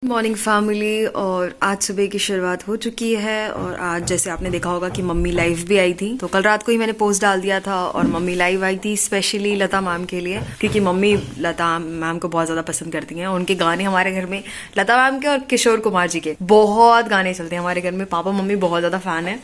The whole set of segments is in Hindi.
Morning family. और आज सुबह की शुरुआत हो चुकी है और आज जैसे आपने देखा होगा कि मम्मी लाइव भी आई थी, तो कल रात को ही मैंने पोस्ट डाल दिया था और मम्मी लाइव आई थी स्पेशली लता मैम के लिए, क्योंकि मम्मी लता मैम को बहुत ज़्यादा पसंद करती हैं। उनके गाने हमारे घर में, लता मैम के और किशोर कुमार जी के बहुत गाने चलते हैं हमारे घर में। पापा मम्मी बहुत ज़्यादा फ़ैन है,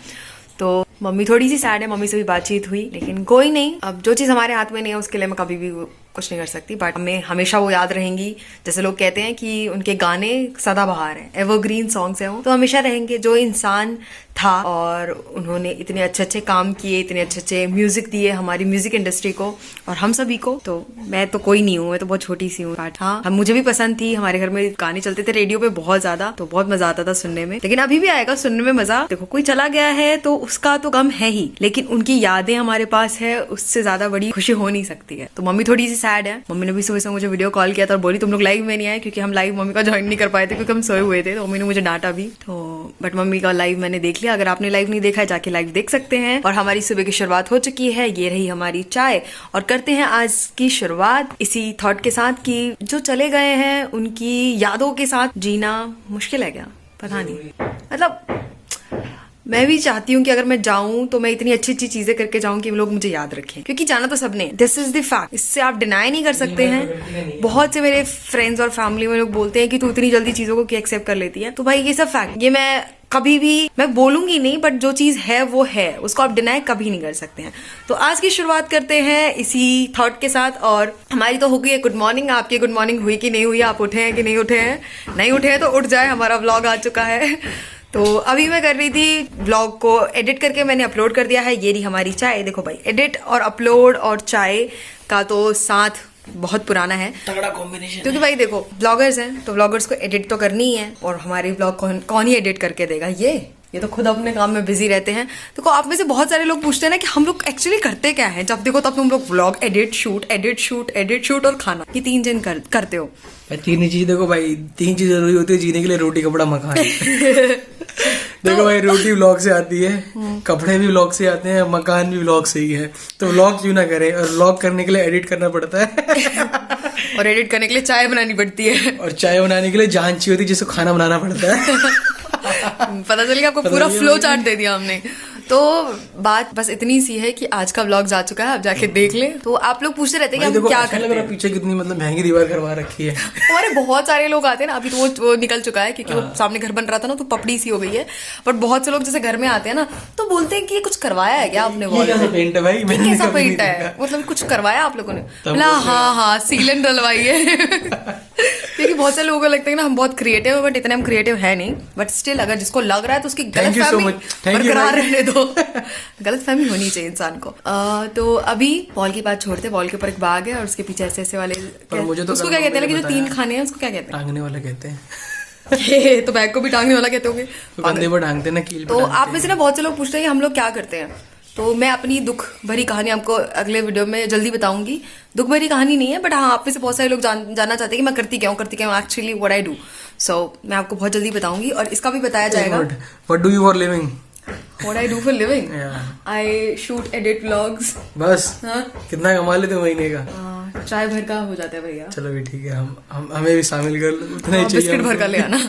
तो मम्मी थोड़ी सी सैड है। मम्मी से भी बातचीत हुई, लेकिन कोई नहीं, अब जो चीज़ हमारे हाथ में नहीं है उसके लिए मैं कभी भी कुछ नहीं कर सकती। बट हमें हमेशा वो याद रहेंगी। जैसे लोग कहते हैं कि उनके गाने सदाबहार हैं, एवरग्रीन सॉन्ग्स हैं, वो तो हमेशा रहेंगे। जो इंसान था और उन्होंने इतने अच्छे अच्छे काम किए, इतने अच्छे अच्छे म्यूजिक दिए हमारी म्यूजिक इंडस्ट्री को और हम सभी को। तो मैं तो कोई नहीं हूँ, मैं तो बहुत छोटी सी हूँ। हाँ, हम मुझे भी पसंद थी। हमारे घर में गाने चलते थे रेडियो पे बहुत ज्यादा, तो बहुत मजा आता था सुनने में। लेकिन अभी भी आएगा सुनने में मजा। देखो, कोई चला गया है तो उसका तो गम है ही, लेकिन उनकी यादें हमारे पास है, उससे ज्यादा बड़ी खुशी हो नहीं सकती है। तो मम्मी थोड़ी सी सैड है। मम्मी ने भी सुबह से मुझे वीडियो कॉल किया था और बोली तुम लोग लाइव में नहीं आए, क्योंकि हम लाइव मम्मी का ज्वाइन नहीं कर पाए थे क्योंकि हम सोए हुए थे। तो मम्मी ने मुझे डांटा भी। तो बट मम्मी का लाइव मैंने देख लिया। अगर आपने लाइव नहीं देखा है जाके लाइव देख सकते हैं। और हमारी सुबह की शुरुआत हो चुकी है। ये रही हमारी चाय और करते हैं आज की शुरुआत इसी थॉट के साथ कि जो चले गए हैं उनकी यादों के साथ जीना मुश्किल है क्या, पता नहीं। मतलब मैं भी चाहती हूँ कि अगर मैं जाऊं तो मैं इतनी अच्छी अच्छी चीजें करके जाऊं कि लोग मुझे याद रखें, क्योंकि जाना तो सबने, दिस इज द फैक्ट। इससे आप डिनाई नहीं कर सकते हैं। बहुत से मेरे फ्रेंड्स और फैमिली में लोग बोलते हैं कि तू इतनी जल्दी चीजों को क्यों एक्सेप्ट कर लेती है। तो भाई ये सब फैक्ट, ये मैं कभी भी मैं बोलूंगी नहीं, बट जो चीज है वो है, उसको आप डिनाई कभी नहीं कर सकते हैं। तो आज की शुरुआत करते हैं इसी थॉट के साथ। और हमारी तो हो गई है गुड मॉर्निंग। आपकी गुड मॉर्निंग हुई कि नहीं हुई? आप उठे हैं कि नहीं उठे हैं? नहीं उठे हैं तो उठ जाए, हमारा व्लॉग आ चुका है। तो अभी मैं कर रही थी व्लॉग को एडिट करके, मैंने अपलोड कर दिया है। ये रही हमारी चाय। देखो भाई, एडिट और अपलोड और चाय का तो साथ बहुत पुराना है, तगड़ा कॉम्बिनेशन। क्योंकि भाई देखो, ब्लॉगर्स हैं तो ब्लॉगर्स को एडिट तो करनी ही है, और हमारे ब्लॉग कौन ही एडिट करके देगा? ये तो खुद अपने काम में बिजी रहते हैं। देखो, आप में से बहुत सारे लोग पूछते हैं ना कि हम लोग एक्चुअली करते क्या है। जब देखो तब तुम लोग व्लॉग, एडिट शूट और खाना, ये 3 चीज करते हो। तीन ही चीज देखो भाई, 3 चीज जरूरी होती है जीने के लिए: रोटी, कपड़ा, मकान। देखो भाई, रोटी व्लॉग से आती है, कपड़े भी व्लॉग से आते हैं, मकान भी व्लॉग से ही है। तो व्लॉग क्यों ना करें, और व्लॉग करने के लिए एडिट करना पड़ता है। और एडिट करने के लिए चाय बनानी पड़ती है, और चाय बनाने के लिए जान चाहिए होती है, जिसको खाना बनाना पड़ता है। पता चल गया आपको, पूरा फ्लो चार्ट दे दिया हमने। तो बात बस इतनी सी है कि आज का व्लॉग जा चुका है, आप जाके देख ले। तो आप लोग पूछते रहते हैं कि हम क्या करते हैं। पीछे कितनी महंगी दीवार करवा रखी है। हमारे बहुत सारे लोग आते हैं ना, अभी तो वो निकल चुका है क्योंकि वो सामने घर बन रहा था ना, तो पपड़ी सी हो गई है। बट बहुत से लोग जैसे घर में आते हैं ना, तो बोलते हैं कि ये कुछ करवाया है क्या आपने? वॉल कैसा पेंट है भाई? कैसा पेंट है, मतलब कुछ करवाया आप लोगों ने? हाँ, सीलन डलवाई है। क्योंकि बहुत से लोगों को लगता है ना हम बहुत क्रिएटिव है, बट इतने हम क्रिएटिव है नहीं। बट स्टिल अगर जिसको लग रहा है तो उसकी गलतफहमी बरकरार रहने दो। गलतफहमी होनी चाहिए इंसान को। तो अभी बॉल की बात छोड़ते, बॉल के ऊपर एक बाग है और उसके पीछे ऐसे ऐसे वाले, मुझे तो उसको क्या कहते हैं कि जो 3 खाने हैं, उसको क्या कहते हैं? टांगने वाला कहते हैं। तो बैग को भी टांगने वाला कहते होंगे, कंधे पर टांगते ना, कील पे। तो आप में से ना बहुत से लोग पूछते हैं कि हम लोग क्या करते हैं। तो मैं अपनी दुख भरी कहानी आपको अगले वीडियो में जल्दी बताऊंगी। दुख भरी कहानी नहीं है, बट हाँ, आप में से बहुत सारे लोग जानना चाहते हैं कि मैं करती क्या हूँ एक्चुअली व्हाट आई डू। सो मैं आपको बहुत जल्दी बताऊंगी और इसका भी बताया जाएगा। What do you for living? What I do for living? I shoot, edit vlogs. बस? हाँ? कितना कमा लेते हो महीने का? चाय भर का हो जाता है भैया। चलो भी ठीक है, हम हमें भी शामिल कर लो, उतना ही चाहिए। बिस्किट भर का ले आना।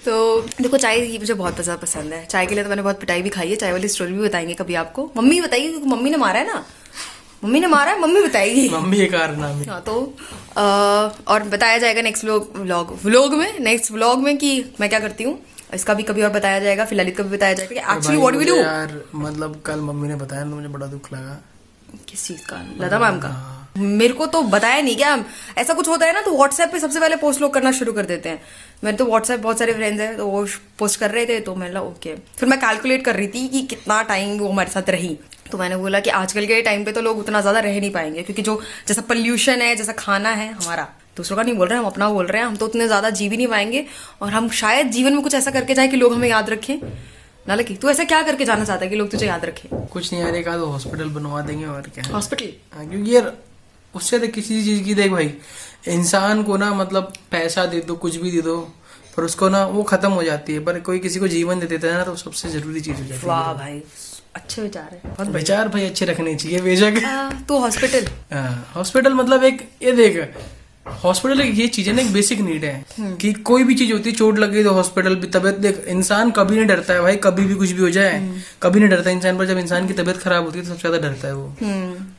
तो देखो, चाय ये मुझे बहुत ज़्यादा पसंद है। चाय के लिए तो मैंने बहुत पिटाई भी खाई है। चाय वाली स्टोरी भी बताएंगे कभी आपको। मम्मी बताइए, क्योंकि मम्मी ने मारा है ना, मम्मी ने मारा है, मम्मी बताएगी। मम्मी एक कारनाम है। हाँ, तो और बताया जाएगा नेक्स्ट नेक्स्ट व्लॉग में कि मैं क्या करती हूँ। इसका भी कभी और बताया जाएगा, फिलहाल इसका भी बताया जाएगा कि एक्चुअली व्हाट वी डू। यार मतलब कल मम्मी ने बताया ना, मुझे बड़ा दुख लगा। किस चीज का? लता मैम का? मेरे को तो बताया नहीं क्या? ऐसा कुछ होता है ना तो व्हाट्सएप पे सबसे पहले पोस्ट लोग करना शुरू कर देते हैं। मेरे तो व्हाट्सएप बहुत सारे फ्रेंड्स हैं, तो वो पोस्ट कर रहे थे, तो मैंने ओके। फिर मैं कैलकुलेट कर रही थी कि कितना टाइम वो हमारे साथ रही, तो मैंने बोला कि आजकल के टाइम पे तो लोग उतना ज्यादा रह नहीं पाएंगे, क्योंकि जो जैसा पोल्यूशन है, जैसा खाना है हमारा, दूसरों का नहीं बोल रहे हैं, हम अपना बोल रहे हैं, हम तो उतने ज्यादा जी भी नहीं पाएंगे। और हम शायद जीवन में कुछ ऐसा करके जाए कि लोग हमें याद रखें। ना लकी, तू ऐसा क्या करके जाना चाहता है कि लोग तुझे याद रखें? कुछ नहीं यार, एक आध हॉस्पिटल बनवा देंगे और क्या। हॉस्पिटल? क्योंकि यार उससे तो किसी चीज की, देख भाई, इंसान को ना मतलब पैसा दे दो, कुछ भी दे दो, पर उसको ना वो खत्म हो जाती है। पर कोई किसी को जीवन दे देता है ना, तो सबसे जरूरी चीज हो जाती है। वाह भाई, अच्छे विचार है। विचार भाई अच्छे रखने चाहिए बेशक। तो हॉस्पिटल हॉस्पिटल मतलब एक, ये देख हॉस्पिटल एक ये चीज है ना, एक बेसिक नीड है कि कोई भी चीज होती है, चोट लग गई तो हॉस्पिटल भी, तबियत देख, इंसान कभी नहीं डरता है भाई, कभी भी कुछ भी हो जाए कभी नहीं डरता इंसान, पर जब इंसान की तबियत खराब होती है तो सबसे ज्यादा डरता है वो।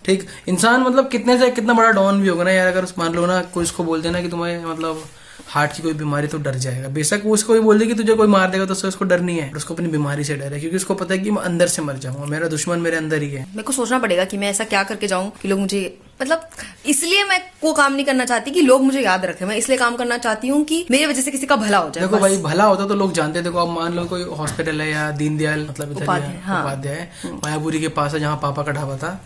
ठीक, इंसान मतलब कितने से कितना बड़ा डॉन भी होगा ना यार, अगर मान लो ना कोई उसको बोल देना कि तुम्हें मतलब हार्ट की कोई बीमारी, तो डर जाएगा। बेशक वो उसको भी बोल दे कि तुझे कोई मार देगा तो उसको डर नहीं है, उसको अपनी बीमारी से डर है, क्योंकि उसको पता है कि मैं अंदर से मर जाऊंगा, मेरा दुश्मन मेरे अंदर ही है। मेरे को सोचना पड़ेगा कि मैं ऐसा क्या करके जाऊं कि लोग मुझे, मतलब इसलिए मैं वो काम नहीं करना चाहती कि लोग मुझे याद रखें, मैं इसलिए काम करना चाहती हूँ कि मेरी वजह से किसी का भला हो जाए। देखो भाई, भला होता तो लोग जानते। देखो अब मान लो कोई हॉस्पिटल है या दीनदयाल मतलब उपाध्याय है, मायापुरी के पास है जहाँ पापा का ढाबा था,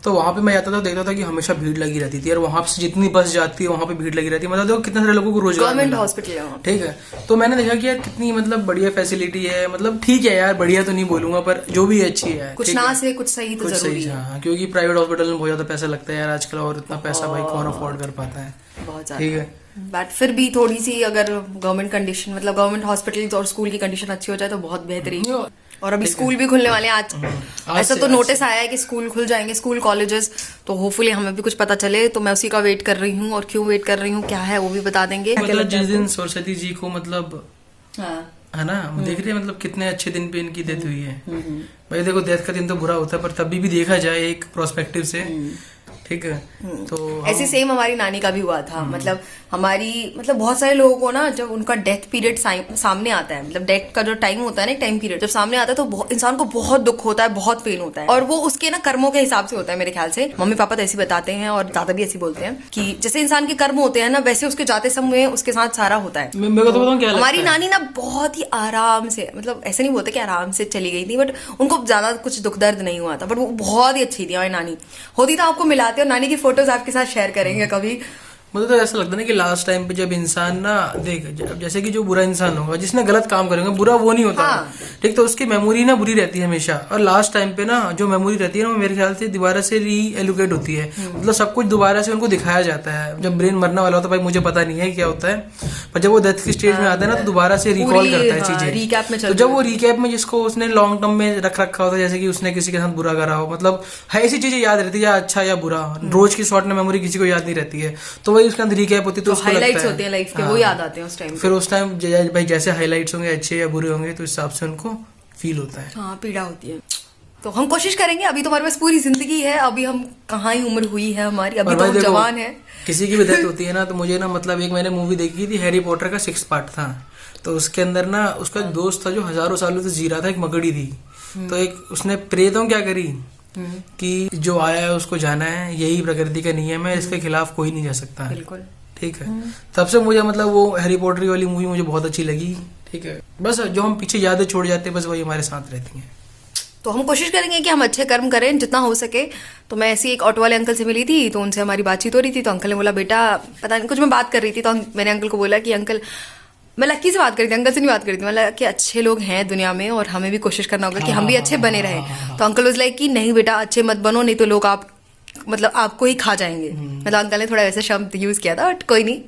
तो वहां पे मैं जाता था, देखता था कि हमेशा भीड़ लगी रहती थी, और वहां से जितनी बस जाती है वहां पे भीड़ लगी रहती है। मतलब देखो कितने सारे लोगों को रोजगार, गवर्नमेंट हॉस्पिटल है, ठीक है। तो मैंने देखा कि यार कितनी मतलब बढ़िया फैसिलिटी है, मतलब ठीक है यार, बढ़िया तो नहीं बोलूंगा, पर जो भी अच्छी है, कुछ ना से कुछ सही तो जरूरी है। हाँ, क्योंकि प्राइवेट हॉस्पिटल में बहुत ज्यादा पैसा लगता है यार आजकल, और इतना पैसा भाई कौन अफोर्ड कर पाता है, बहुत ज्यादा। ठीक है। बट फिर भी थोड़ी सी अगर गवर्नमेंट कंडीशन, मतलब गवर्नमेंट हॉस्पिटल और स्कूल की कंडीशन अच्छी हो जाए तो बहुत बेहतरीन। और अभी स्कूल भी खुलने वाले हैं आज ऐसा तो नोटिस आया है कि स्कूल खुल जाएंगे, स्कूल कॉलेजेस, तो होपफुली हमें भी कुछ पता चले। तो मैं उसी का वेट कर रही हूँ, और क्यों वेट कर रही हूँ, क्या है वो भी बता देंगे। मतलब जिस दिन सरस्वती जी को मतलब है ना, देख रहे हैं मतलब कितने अच्छे दिन पे इनकी डेथ हुई है भाई। देखो डेथ का दिन तो बुरा होता है, पर तभी भी देखा जाए एक प्रोस्पेक्टिव से, ठीक है। तो ऐसे सेम हमारी नानी का भी हुआ था। मतलब बहुत सारे लोगों को ना, जब उनका डेथ पीरियड सामने आता है, मतलब डेथ का जो टाइम होता है ना, टाइम पीरियड जब सामने आता है, तो इंसान को बहुत दुख होता है, बहुत पेन होता है, और वो उसके ना कर्मों के हिसाब से होता है मेरे ख्याल से। मम्मी पापा तो ऐसे बताते हैं, और दादा भी ऐसे बोलते हैं कि जैसे इंसान के कर्म होते हैं ना, वैसे उसके जाते समय उसके साथ सारा होता है। मैं तो बताऊं क्या हमारी नानी ना बहुत ही आराम से, मतलब ऐसे नहीं बोलते कि आराम से चली गई थी, बट उनको ज्यादा कुछ दुख दर्द नहीं हुआ था, बट वो बहुत ही अच्छी थी हमारी नानी। होती तो आपको मिलाते, और नानी की फोटोज आपके साथ शेयर करेंगे कभी। मुझे तो ऐसा लगता है ना कि लास्ट टाइम पे जब इंसान ना देख, जैसे कि जो बुरा इंसान होगा, जिसने गलत काम करेंगे, बुरा वो नहीं होता, ठीक, तो उसकी मेमोरी ना बुरी रहती है हमेशा, और लास्ट टाइम पे ना जो मेमोरी रहती है ना, वो मेरे ख्याल से दोबारा से री एलोकेट होती है, मतलब सब कुछ दोबारा से उनको दिखाया जाता है। जब ब्रेन मरने वाला होता है, भाई मुझे पता नहीं है क्या होता है, पर जब वो डेथ की स्टेज में आता है ना, तो दोबारा से रिकॉल करता है चीजें, रिकैप में। तो जब वो रिकैप में जिसको उसने लॉन्ग टर्म में रख रखा होता है, जैसे कि उसने किसी के साथ बुरा करा हो, मतलब है ऐसी चीजें याद रहती है, या अच्छा या बुरा, रोज की शॉर्ट में मेमोरी किसी को याद नहीं रहती है, तो वही उसके अंदर रिकैप होती है, तो हाइलाइट्स होते हैं लाइफ के, वो याद आते हैं उस टाइम। फिर उस टाइम भाई जैसे हाइलाइट्स होंगे अच्छे या बुरे होंगे, तो इस हिसाब से उनको फील होता है। हाँ, पीड़ा होती है। तो हम कोशिश करेंगे, अभी तो हमारे पास पूरी जिंदगी है, अभी हम कहाँ ही उम्र हुई है हमारी, अभी तो हम जवान है। किसी की भी डेथ होती है ना, तो मुझे ना मतलब एक मैंने मूवी देखी थी, हैरी पॉटर का 6th पार्ट था, तो उसके अंदर ना उसका एक दोस्त था जो हजारों सालों से जी रहा था, एक मकड़ी थी, तो एक उसने प्रेतों क्या करी कि जो आया है उसको जाना है, यही प्रकृति का नियम है, इसके खिलाफ कोई नहीं जा सकता। बिल्कुल, ठीक है। तब से मुझे मतलब वो हैरी पॉटर वाली मूवी मुझे बहुत अच्छी लगी, ठीक है। बस जो हम पीछे यादें छोड़ जाते हैं, बस वही हमारे साथ रहती हैं। तो हम कोशिश करेंगे कि हम अच्छे कर्म करें जितना हो सके। तो मैं ऐसी एक ऑटो वाले अंकल से मिली थी, तो उनसे हमारी बातचीत हो रही थी, तो अंकल ने बोला बेटा, पता नहीं कुछ मैं बात कर रही थी, तो मैंने अंकल को बोला कि अंकल, मैं लक्की से बात करी थी, अंकल से नहीं बात करी थी, मतलब कि अच्छे लोग हैं दुनिया में, और हमें भी कोशिश करना होगा कि हम भी अच्छे बने रहें। तो अंकल वाज लाइक कि नहीं बेटा, अच्छे मत बनो, नहीं तो लोग आपको ही खा जाएंगे। मतलब अंकल ने थोड़ा वैसे शब्द यूज किया था, बट कोई नहीं,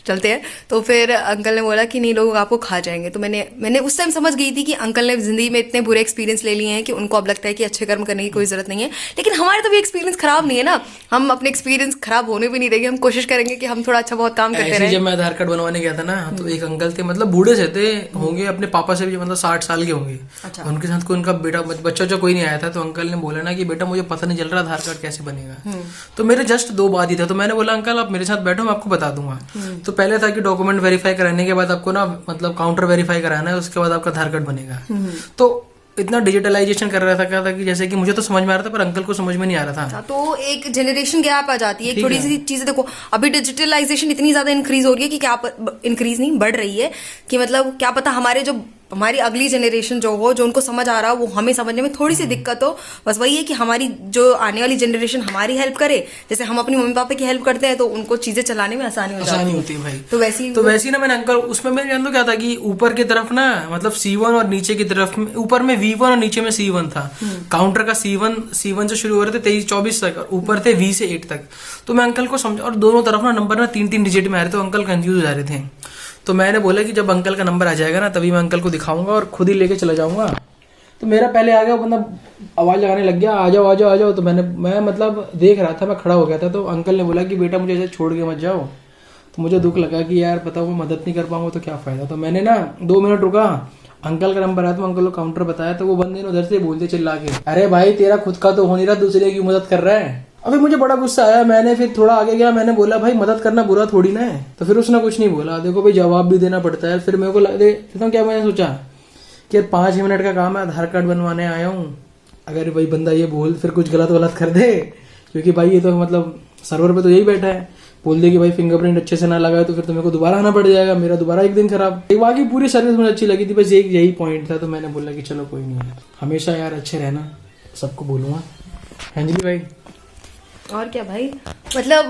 चलते हैं। तो फिर अंकल ने बोला कि नहीं, लोग आपको खा जाएंगे। तो मैंने उस टाइम समझ गई थी कि अंकल ने जिंदगी में इतने बुरे एक्सपीरियंस ले लिए हैं कि उनको अब लगता है कि अच्छे कर्म करने की कोई जरूरत नहीं है। लेकिन हमारे तो भी एक्सपीरियंस खराब नहीं है ना, हम अपने एक्सपीरियंस खराब होने भी नहीं देंगे, हम कोशिश करेंगे कि हम थोड़ा अच्छा बहुत काम करते रहे। जब मैं आधार कार्ड बनवाने गया था ना, तो एक अंकल थे, मतलब बूढ़े से थे, होंगे अपने पापा से भी मतलब 60 साल के होंगे। अच्छा। उनके साथ कोई उनका बेटा बच्चा कोई नहीं आया था, तो अंकल ने बोला ना कि बेटा मुझे पता नहीं चल रहा आधार कार्ड कैसे बनेगा। तो मेरे जस्ट 2 बात ही था, तो मैंने बोला अंकल आप मेरे साथ बैठो, मैं आपको बता दूंगा। तो पहले था कि डॉक्यूमेंट वेरीफाई कराने के बाद आपको ना मतलब काउंटर वेरीफाई कराना है, उसके बाद आपका आधार कार्ड बनेगा। तो इतना डिजिटलाइजेशन कर रहा था, क्या था कि जैसे कि मुझे तो समझ में आ रहा था, पर अंकल को समझ में नहीं आ रहा था। तो एक जनरेशन गैप आ जाती है, थोड़ी सी चीजें। देखो अभी डिजिटलाइजेशन इतनी ज्यादा इंक्रीज हो रही है कि क्या इंक्रीज नहीं, बढ़ रही है, कि मतलब क्या पता हमारी अगली जनरेशन जो उनको समझ आ रहा हो, वो हमें समझने में थोड़ी सी दिक्कत हो। बस वही है कि हमारी जो आने वाली जनरेशन हमारी हेल्प करे, जैसे हम अपनी मम्मी पापा की हेल्प करते हैं, तो उनको चीजें चलाने में आसानी होती है भाई। तो वैसी ना मैंने अंकल उसमें मैं जानता क्या था कि ऊपर की तरफ ना मतलब C1 और नीचे की तरफ ऊपर में V1 और नीचे में C1 था। काउंटर का C1 से शुरू हो रहे थे 23-24 तक, ऊपर थे V से 8 तक। तो मैं अंकल को समझा, और दोनों तरफ ना नंबर ना 3-3 डिजिट में आ रहे थे, तो अंकल कंफ्यूज हो जा रहे थे। तो मैंने बोला कि जब अंकल का नंबर आ जाएगा ना, तभी मैं अंकल को दिखाऊंगा और खुद ही लेके चला जाऊंगा। तो मेरा पहले आ गया बंदा, आवाज लगाने लग गया, आ जाओ आ जाओ आ जाओ। तो मैं मतलब देख रहा था, मैं खड़ा हो गया था, तो अंकल ने बोला कि बेटा मुझे ऐसे छोड़ के मत जाओ, तो मुझे दुख लगा कि यार बताओ मैं मदद नहीं कर पाऊंगा तो क्या फायदा। तो मैंने ना 2 मिनट रुका, अंकल का नंबर आया तो अंकल को काउंटर बताया, तो वो बंदे ने उधर से बोलते चिल्ला के, अरे भाई तेरा खुद का तो हो नहीं रहा, दूसरे की मदद कर रहा है। अभी मुझे बड़ा गुस्सा आया, मैंने फिर थोड़ा आगे गया, मैंने बोला भाई मदद करना बुरा थोड़ी ना है। तो फिर उसने कुछ नहीं बोला। देखो भाई जवाब भी देना पड़ता है। फिर मेरे को देखता क्या मैंने सोचा कि 5 मिनट का काम है, आधार कार्ड बनवाने आया हूँ, अगर भाई बंदा ये बोल फिर कुछ गलत कर दे, क्योंकि भाई ये तो मतलब सर्वर पे तो यही बैठा है, बोल दे कि भाई फिंगरप्रिंट अच्छे से ना लगा तो फिर तो मेरे को दोबारा आना पड़ जाएगा, मेरा दोबारा एक दिन खराब। बाकी पूरी सर्विस मुझे अच्छी लगी थी, बस एक यही पॉइंट था। तो मैंने बोला कि चलो कोई नहीं, हमेशा यार अच्छे रहना, सबको बोलूंगा। अंजलि भाई और क्या भाई, मतलब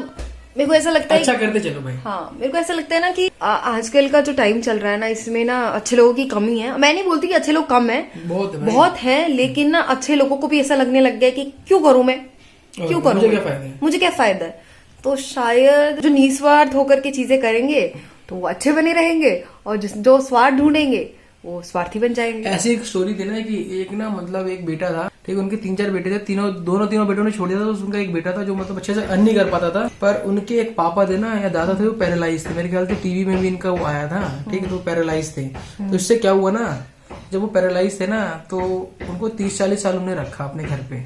मेरे को ऐसा लगता है अच्छा करते चलो भाई। हाँ, मेरे को ऐसा लगता है ना कि आजकल का जो टाइम चल रहा है ना, इसमें ना अच्छे लोगों की कमी है। मैं नहीं बोलती कि अच्छे लोग कम है, बहुत है, लेकिन ना अच्छे लोगों को भी ऐसा लगने लग गया कि क्यों करूं मैं, क्यों करूं, मुझे क्या फायदा है। तो शायद जो निस्वार्थ होकर के चीजें करेंगे तो वो अच्छे बने रहेंगे, और जो स्वार्थ ढूंढेंगे वो स्वार्थी बन जाएंगे। ऐसी एक स्टोरी थी ना कि एक ना मतलब एक बेटा था, ठीक, उनके 3-4 बेटे थे, तीनों बेटों ने छोड़ दिया था। तो उनका एक बेटा था जो मतलब अच्छे से अर्न नहीं कर पाता था, पर उनके एक पापा थे ना या दादा थे, वो पैरालाइज थे। मेरे ख्याल से टीवी में भी इनका वो आया था, ठीक है, तो पैरालाइज थे। तो इससे क्या हुआ ना, जब वो पैरालाइज थे ना तो उनको 30-40 साल उन्हें रखा अपने घर पे,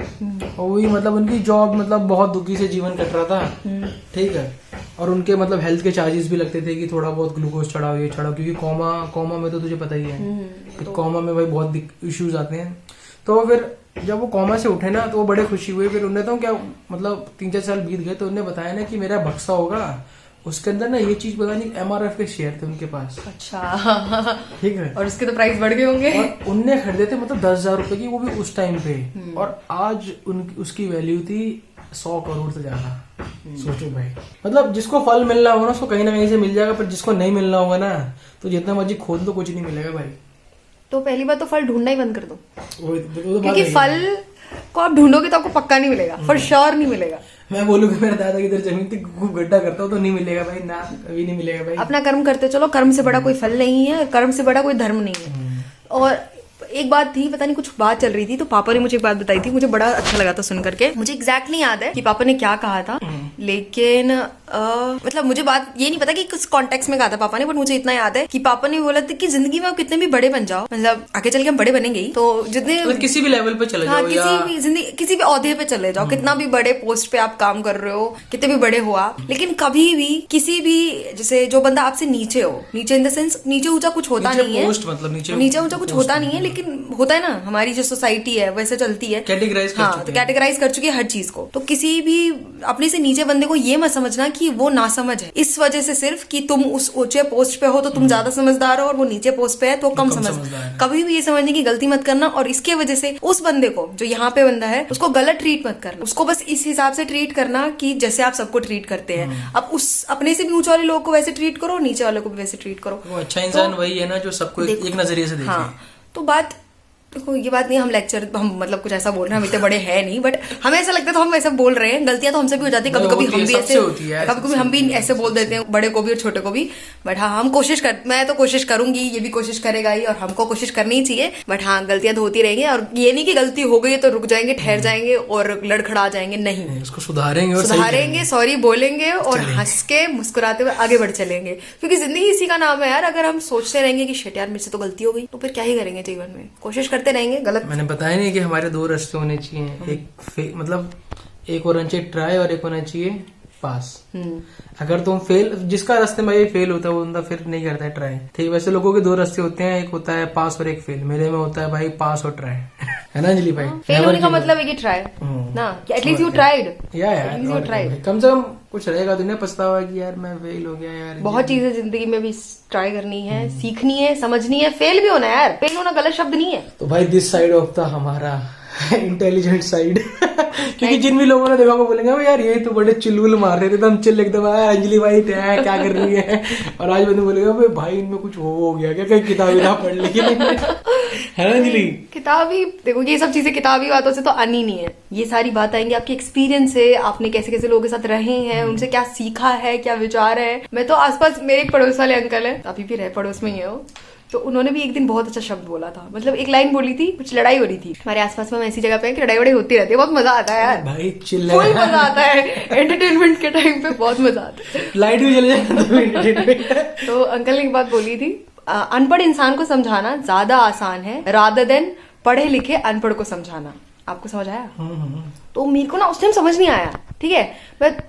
और वही मतलब उनकी जॉब मतलब बहुत दुखी से जीवन कट रहा था, ठीक है। और उनके मतलब हेल्थ के चार्जेस भी लगते थे कि थोड़ा बहुत ग्लूकोज चढ़ाओ, ये चढ़ाओ, क्योंकि कोमा में तो तुझे पता ही है, कोमा में भाई बहुत इश्यूज आते हैं। तो फिर जब वो कोमा से उठे ना तो वो बड़े खुशी हुए। फिर उन्हें तो क्या मतलब 3-4 साल बीत गए, तो उन्हें बताया ना कि मेरा बक्सा होगा, उसके अंदर ना ये चीज पता नहीं MRF के शेयर थे उनके पास। अच्छा, ठीक है, और उसके तो प्राइस बढ़ गए होंगे। और उनने खरीदे थे मतलब 10,000 रुपए की, वो भी उस टाइम पे, और आज उसकी वैल्यू थी 100 करोड़ से ज्यादा। सोचो भाई, मतलब जिसको फल मिलना होगा ना उसको कहीं ना कहीं से मिल जाएगा, पर जिसको नहीं मिलना होगा ना तो जितना मर्जी खोद दो कुछ नहीं मिलेगा भाई। तो पहली बात तो फल ढूंढना ही बंद कर दो, तो क्योंकि फल को आप ढूंढोगे तो आपको पक्का नहीं मिलेगा, फॉर श्योर नहीं मिलेगा। मैं बोलूंगा मेरे दादा की इधर जमीन थी, खूब गड्ढा करता हूँ तो नहीं मिलेगा भाई, ना कभी नहीं मिलेगा भाई। अपना कर्म करते चलो, कर्म से बड़ा कोई फल नहीं है, कर्म से बड़ा कोई धर्म नहीं है। और एक बात थी, पता नहीं कुछ बात चल रही थी, तो पापा ने मुझे एक बात बताई थी, मुझे बड़ा अच्छा लगा था सुन करके। मुझे एग्जैक्ट नहीं याद है कि पापा ने क्या कहा था, लेकिन मतलब मुझे बात ये नहीं पता कि किस कॉन्टेक्स्ट में कहा था पापा ने, बट मुझे इतना याद है कि पापा ने बोला था कि जिंदगी में आप कितने भी बड़े बन जाओ, मतलब आगे चल के हम बड़े बनेंगे ही, तो जितने किसी भी लेवल पे चले जाओ, किसी भी ओहदे पे चले जाओ, कितना भी बड़े पोस्ट पे आप काम कर रहे हो, कितने भी बड़े हो आप, लेकिन कभी भी किसी भी जैसे जो बंदा आपसे नीचे हो, नीचे इन द सेंस नीचे ऊंचा कुछ होता नहीं है, मतलब नीचे ऊंचा कुछ होता नहीं है, लेकिन होता है ना, हमारी जो सोसाइटी है वैसे चलती है, कैटेगराइज कर चुकी है हर चीज को। तो किसी भी अपने से नीचे बंदे को ये मत समझना कि वो नासमझ है, इस वजह से सिर्फ कि तुम उस ऊंचे पोस्ट पे हो तो तुम ज्यादा समझदार हो, और वो नीचे पोस्ट पे है तो कम समझदार है। कभी भी ये समझने की गलती मत करना, और इसके वजह से उस बंदे को जो यहाँ पे बंदा है उसको गलत ट्रीट मत करना, उसको बस इस हिसाब से ट्रीट करना कि जैसे आप सबको ट्रीट करते हैं। अब उस अपने से भी ऊंचे वाले लोग को वैसे ट्रीट करो, नीचे वाले को भी वैसे ट्रीट करो। वो अच्छा इंसान वही है ना जो सबको एक नजरिए से देखे। हाँ, तो बात देखो, ये बात नहीं हम लेक्चर हम मतलब कुछ ऐसा बोल रहे हैं, हम इतने बड़े हैं नहीं, बट हमें ऐसा लगता है तो हम ऐसा बोल रहे हैं। गलतियां तो हमसे भी हो जाती है, कभी कभी हम भी ऐसे, कभी कभी हम भी ऐसे बोल देते हैं, बड़े को भी और छोटे को भी। बट हाँ, हम मैं तो कोशिश करूंगी, ये भी कोशिश करेगा ही, और हमको कोशिश करनी ही चाहिए। बट हाँ, गलतियां तो होती रहेंगी, और ये नहीं कि गलती हो गई तो रुक जाएंगे, ठहर जाएंगे और लड़खड़ा जाएंगे, नहीं, उसको सुधारेंगे, सॉरी बोलेंगे और हंस के मुस्कुराते हुए आगे बढ़ चलेंगे, क्योंकि जिंदगी इसी का नाम है यार। अगर हम सोचते रहेंगे कि शिट यार मेरे से तो गलती हो गई, तो फिर क्या ही करेंगे जीवन में, कोशिश करते रहेंगे। गलत मैंने बताया नहीं कि हमारे 2 रास्ते होने चाहिए, मतलब एक होना चाहिए ट्राई और एक होना चाहिए पास। अगर तुम जिसका रास्ते में ये फेल होता है वो बंदा फिर नहीं करता है ट्राई, ठीक है। वैसे लोगों के 2 रास्ते होते हैं, एक होता है पास और एक फेल। मेरे में होता है भाई पास और ट्राई, है ना अंजलि भाई। फेल होने का मतलब है कि ट्राई ना, एटलीस्ट यू ट्राइड, कम से कम कुछ रहेगा, दुनिया पछतावा कि यार मैं फेल हो गया यार। बहुत चीजें जिंदगी में भी ट्राई करनी है, सीखनी है, समझनी है। फेल भी होना है यार, फेल होना गलत शब्द नहीं है। तो भाई दिस साइड ऑफ द हमारा इंटेलिजेंट साइड क्योंकि जिन भी लोगों ने देखा वो बोलेंगे यार ये तो बड़े चुलबुल मार रहे थे, एकदम चिल एकदम अंजलि भाई क्या कर रही है, और आज बंदे बोलेगा भाई इनमें कुछ हो गया क्या, कहीं किताब ना पढ़ ली है ना अंजलि। किताबी देखो, ये सब चीजें किताबी बातों से तो आनी नहीं है, ये सारी बात आएंगी आपके एक्सपीरियंस से, आपने कैसे कैसे लोगों के साथ रहे हैं, उनसे क्या सीखा है, क्या विचार है। मैं तो आसपास मेरे एक पड़ोस वाले अंकल है, अभी भी रहे पड़ोस में ही है वो, तो उन्होंने भी एक दिन बहुत अच्छा शब्द बोला था, मतलब एक लाइन बोली थी, कुछ लड़ाई हो रही थी हमारे आसपास में, हम ऐसी जगह पे कि लड़ाई वड़ाई होती रहती है, बहुत मजा मजा आता है यार भाई चिल्ला फुल मजा आता है एंटरटेनमेंट के टाइम पे, बहुत मजा आता है। लाइट भी चले जाए तो अंकल ने एक बात बोली थी, अनपढ़ इंसान को समझाना ज्यादा आसान है रादर देन पढ़े लिखे अनपढ़ को समझाना। आपको समझ आया? तो मेरे को ना उस टाइम समझ नहीं आया, ठीक है,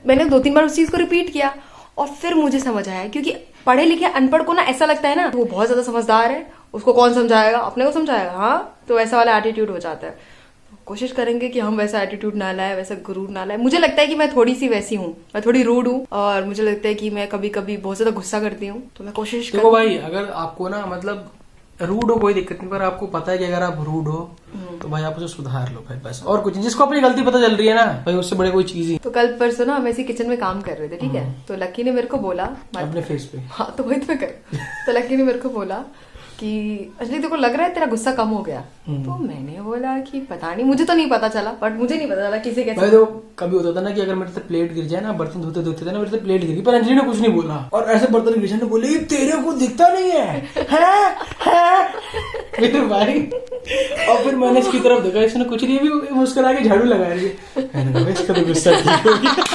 मैंने 2-3 बार उस चीज को रिपीट किया और फिर मुझे समझ आया। क्योंकि पढ़े लिखे अनपढ़ को ना ऐसा लगता है ना वो बहुत ज्यादा समझदार है, उसको कौन समझाएगा, अपने को समझाएगा, हाँ, तो वैसा वाला एटीट्यूड हो जाता है। कोशिश करेंगे कि हम वैसा एटीट्यूड ना लाए, वैसा गुरूर ना लाए। मुझे लगता है कि मैं थोड़ी सी वैसी हूँ, मैं थोड़ी रूड हूँ और मुझे लगता है कि मैं कभी कभी बहुत ज्यादा गुस्सा करती हूँ, तो मैं कोशिश देखो भाई, अगर आपको ना मतलब रूड हो कोई दिक्कत नहीं, पर आपको पता है कि अगर आप रूड हो तो भाई आप उसे सुधार लो भाई, बस। और कुछ जिसको अपनी गलती पता चल रही है ना भाई, उससे बड़े कोई चीज ही। तो कल परसों ना हम ऐसे किचन में काम कर रहे थे, ठीक है, तो लक्की ने मेरे को बोला अपने फेस पे, हाँ तो वही तो मैं कर, तो लक्की ने मेरे को बोला कि अंजलि तेरे को लग रहा है तेरा गुस्सा कम हो गया। तो मैंने बोला कि पता नहीं, मुझे तो नहीं पता चला, बट मुझे नहीं पता चला किसे कैसे। भाई तो कभी होता था ना कि अगर मेरे से प्लेट गिर जाए ना, बर्तन धोते धोते थे ना, मेरे से प्लेट गिर गई, पर अंजलि ने कुछ नहीं बोला, और ऐसे बर्तन गिर जाने बोले तेरे को दिखता नहीं है, फिर भाई, और फिर मैंने इसकी तरफ देखा, इसने कुछ नहीं, भी मुस्कुरा के झाड़ू लगा रही है, मैंने कहा इसका तो गुस्सा ठीक हो गया।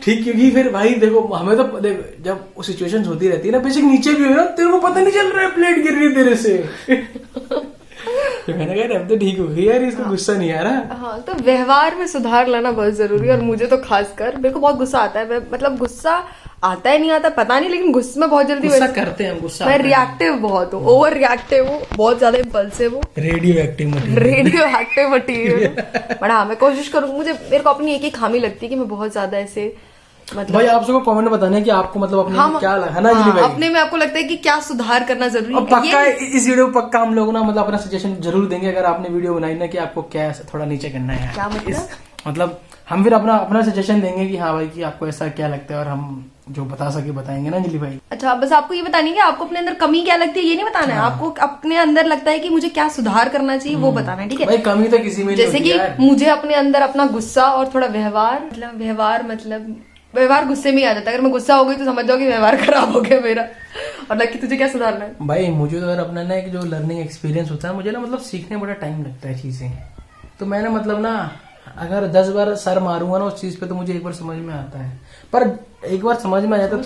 ठीक, क्योंकि फिर भाई देखो हमें तो देखो जब वो सिचुएशंस होती रहती है ना, बेसिक नीचे भी हो ना, तेरे को पता नहीं चल रहा है प्लेट गिर रही है तेरे से। तो मैंने कहा अब तो ठीक हो गई यार, इसको गुस्सा नहीं आ रहा। हाँ, तो व्यवहार में सुधार लाना बहुत जरूरी है, और मुझे तो खासकर मेरे को बहुत गुस्सा आता है, मतलब गुस्सा आता है नहीं आता पता नहीं, लेकिन गुस्से में बहुत जल्दी गुस्सा करते हैं, गुस्सा मैं रिएक्टिव बहुत हूँ, ओवर रिएक्टिव हूँ, बहुत ज्यादा इम्पल्सिव हूँ, रेडियो एक्टिव मटीरियल। बट हाँ मैं कोशिश करूँ, मेरे को अपनी एक ही खामी लगती है कि मैं बहुत ज्यादा ऐसे मतलब भाई आप सबको कमेंट में बताना है कि आपको मतलब अपने में क्या लगा ना, हाँ, भाई अपने में आपको लगता है कि क्या सुधार करना जरूरी है। और पक्का इस वीडियो पक्का हम लोग ना मतलब अपना सजेशन जरूर देंगे, अगर आपने वीडियो बनाई ना कि आपको क्या थोड़ा नीचे करना है, क्या मतलब हम फिर अपना सजेशन देंगे कि हाँ भाई कि आपको ऐसा क्या लगता है, और हम जो बता सके बताएंगे ना अंजलि भाई। अच्छा, बस आपको ये बतानी है कि आपको अपने अंदर कमी क्या लगती है, ये नहीं बताना है, आपको अपने अंदर लगता है कि मुझे क्या सुधार करना चाहिए वो बताना है, ठीक है। भाई कमी तो किसी में नहीं जैसे कि मुझे अपने अंदर अपना गुस्सा और थोड़ा व्यवहार गुस्से में ही आ जाता है। अगर मैं गुस्सा हो गई तो समझ जाओ कि व्यवहार खराब हो गया मेरा। और लकी तुझे क्या सुधारना है? भाई मुझे तो अगर अपना ना एक जो लर्निंग एक्सपीरियंस होता है, मुझे ना मतलब सीखने में बड़ा टाइम लगता है चीजें, तो मैंने मतलब ना अगर 10 बार सर मारूंगा ना उस चीज पे तो मुझे एक बार समझ में आता है, पर एक बार समझ में आ जाता तो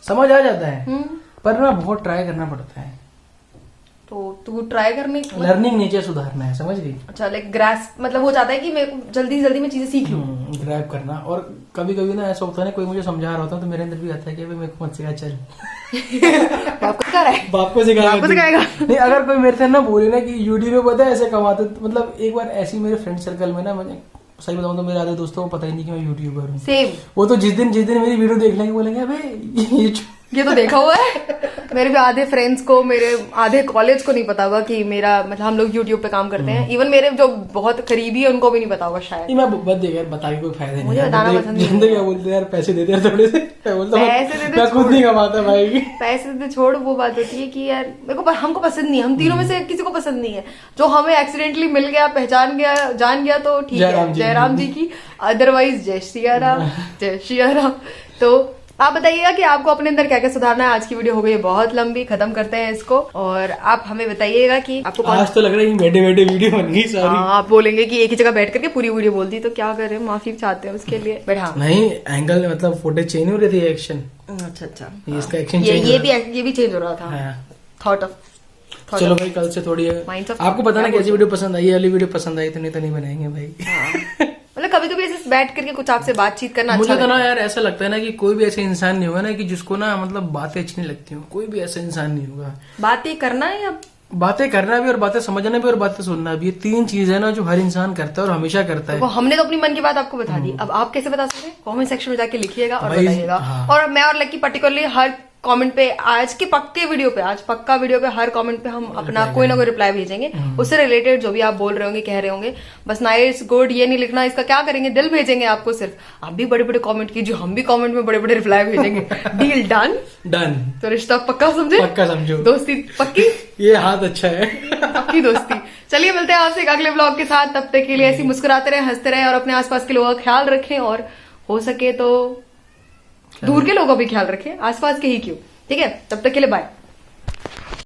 समझ आ जाता है, पर ना बहुत ट्राई करना पड़ता है। तो तू ट्राई करने लर्निंग नेचर सुधारना है, समझ गई? अच्छा, लाइक ग्रास्प मतलब वो चाहता है कि मैं जल्दी जल्दी में चीजें सीख लूं, ग्रैब करना। और कभी कभी ना ऐसा होता है ना, कोई मुझे समझा रहा होता है तो मेरे अंदर भी आता है कि मेरे को मत सिखा, चल बाप को सिखा रहा है, बाप को सिखाएगा। नहीं, अगर कोई मेरे से ना बोले ना कि यूट्यूब में पता है ऐसे कमाते, तो मतलब एक बार ऐसी मेरे फ्रेंड सर्कल में ना, मुझे सही बताऊं तो मेरे आधे दोस्तों को पता ही नहीं कि मैं यूट्यूबर हूँ। सेम। वो तो जिस दिन मेरी वीडियो देख लेंगे बोलेंगे अबे ये तो देखा हुआ है। मेरे भी आधे फ्रेंड्स को, मेरे आधे कॉलेज को नहीं पता होगा कि मेरा मतलब हम लोग यूट्यूब पे काम करते हैं। इवन मेरे जो बहुत करीबी है उनको भी नहीं पता होगा शायद। मैं बता दे यार, बता के कोई फायदा नहीं। मुझे बताना पसंद नहीं है। क्या बोलते हैं यार, पैसे देते हैं थोड़े से, मैं बोलता मैं खुद नहीं कमाता भाई। पैसे दे छोड़, वो बात होती है कि यार मेरे को हमको पसंद नहीं है, हम तीनों में से किसी को पसंद नहीं है। जो हमें एक्सीडेंटली मिल गया, पहचान गया, जान गया तो ठीक है, जयराम जी की, अदरवाइज जय सिया राम, जय सिया राम। तो आप बताइएगा कि आपको अपने अंदर क्या क्या सुधारना है। आज की वीडियो हो गई है बहुत लंबी, खत्म करते हैं इसको। और आप हमें बताइएगा कि आपको आज तो लग रहा है बैठे बैठे वीडियो बन गई सारी। आप बोलेंगे कि एक ही जगह बैठ करके पूरी वीडियो बोल दी, तो क्या करें, माफी चाहते हैं उसके लिए। बट हाँ, नहीं, एंगल मतलब फोटेज चेंज हो रही थी, एक्शन। अच्छा, इसका एक्शन ये भी चेंज हो रहा था, थॉट ऑफ। चलो भाई, कल से थोड़ी आपको पता ना कैसी वीडियो पसंद आई, वाली वीडियो पसंद आई तो नहीं बनाएंगे भाई। मतलब कभी कभी ऐसे बैठ करके कुछ आपसे बातचीत करना मुझे तो ना यार ऐसा लगता है ना कि कोई भी ऐसा इंसान नहीं होगा ना कि जिसको ना मतलब बातें अच्छी नहीं लगती हो। कोई भी ऐसा इंसान नहीं होगा। बातें करना है या बातें करना भी, और बातें समझना भी, और बातें सुनना भी, ये 3 चीज है ना जो हर इंसान करता है और हमेशा करता है। हमने तो अपनी मन की बात आपको बता दी, अब आप कैसे बता सकते हैं? कमेंट सेक्शन में जाके लिखिएगा और बताइएगा। और मैं और लकी पर्टिकुलरली हर कमेंट पे, आज के पक्का वीडियो पे हर कमेंट पे हम अपना कोई ना कोई रिप्लाई भेजेंगे, उससे रिलेटेड जो भी आप बोल रहे होंगे, कह रहे होंगे। बस नाइस गुड ये नहीं लिखना, इसका क्या करेंगे, दिल भेजेंगे आपको सिर्फ। आप भी बड़े बड़े कमेंट कीजिए, हम भी कमेंट में बड़े बड़े रिप्लाई भेजेंगे। Deal done. तो रिश्ता पक्का समझे? पक्का समझो। दोस्ती पक्की? ये हाथ अच्छा है। पक्की दोस्ती। चलिए मिलते हैं आपसे एक अगले ब्लॉग के साथ। तब तक के लिए ऐसे मुस्कुराते रहे, हंसते रहे, और अपने आसपास के लोगों का ख्याल रखें, और हो सके तो दूर के लोगों का भी ख्याल रखें, आसपास के ही क्यों। ठीक है, तब तक के लिए बाय।